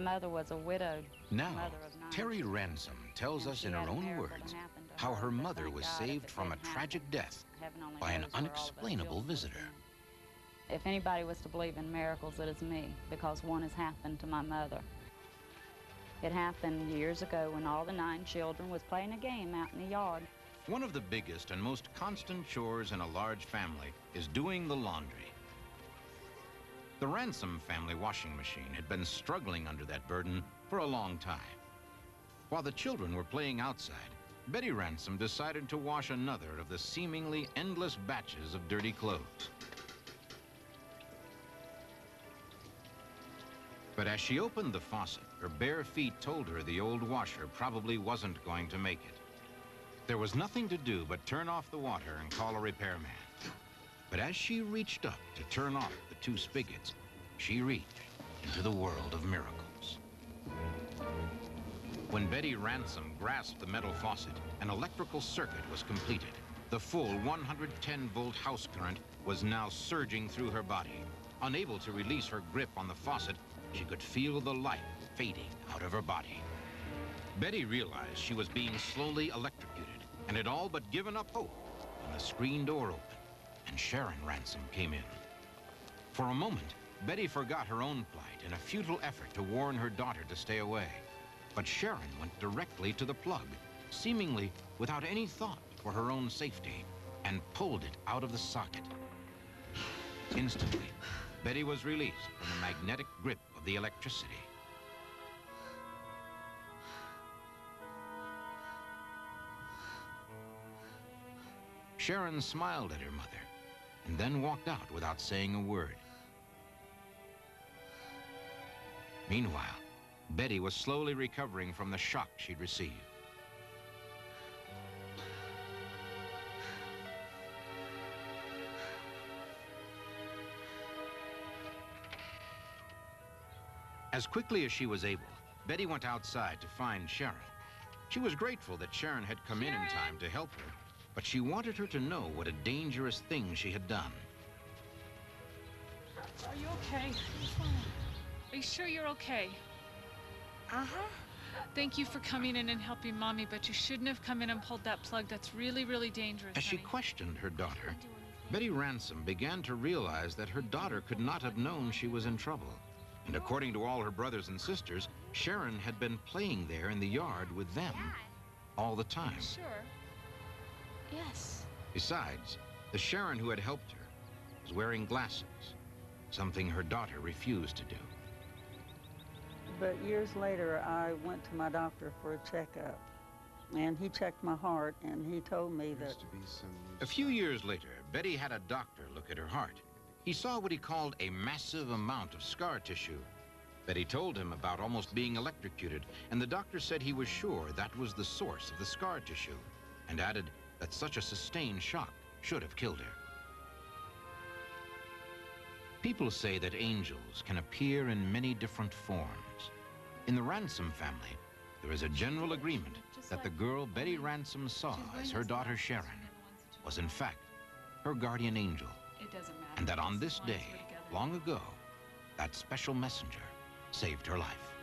mother was a widowed Now, mother of 9 Terry children. Ransom tells And us she in her had a own miracle words that happened to how her, her but mother thank was God if saved it from a didn't tragic happen, death heaven only by an knows where all of us unexplainable children would have visitor. been. If anybody was to believe in miracles, it is me, because one has happened to my mother. It happened years ago when all the 9 children was playing a game out in the yard. One of the biggest and most constant chores in a large family is doing the laundry. The Ransom family washing machine had been struggling under that burden for a long time. While the children were playing outside, Betty Ransom decided to wash another of the seemingly endless batches of dirty clothes. But as she opened the faucet, her bare feet told her the old washer probably wasn't going to make it. There was nothing to do but turn off the water and call a repairman. But as she reached up to turn off the 2 spigots, she reached into the world of miracles. When Betty Ransom grasped the metal faucet, an electrical circuit was completed. The full 110-volt house current was now surging through her body. Unable to release her grip on the faucet, she could feel the life fading out of her body. Betty realized she was being slowly electrocuted and had all but given up hope when the screen door opened and Sharon Ransom came in. For a moment, Betty forgot her own plight in a futile effort to warn her daughter to stay away. But Sharon went directly to the plug, seemingly without any thought for her own safety, and pulled it out of the socket. Instantly, Betty was released from the magnetic grip of the electricity. Sharon smiled at her mother and then walked out without saying a word. Meanwhile, Betty was slowly recovering from the shock she'd received. As quickly as she was able, Betty went outside to find Sharon. She was grateful that Sharon had come in time to help her, but she wanted her to know what a dangerous thing she had done. Are you okay? I'm fine. Are you sure you're okay? Uh-huh. Thank you for coming in and helping Mommy, but you shouldn't have come in and pulled that plug. That's really, really dangerous, As she honey. questioned her daughter, Betty Ransom began to realize that her daughter could not have known she was in trouble. And according to all her brothers and sisters, Sharon had been playing there in the yard with them all the time. Sure. Yes. Besides, the Sharon who had helped her was wearing glasses, something her daughter refused to do. But years later, I went to my doctor for a checkup, and he checked my heart, and he told me that... A few years later, Betty had a doctor look at her heart. He saw what he called a massive amount of scar tissue. Betty told him about almost being electrocuted, and the doctor said he was sure that was the source of the scar tissue, and added that such a sustained shock should have killed her. People say that angels can appear in many different forms. In the Ransom family, there is a general agreement that the girl Betty Ransom saw as her daughter Sharon was in fact her guardian angel, It doesn't matter. and that on this Lines day, were together. long ago, that special messenger saved her life.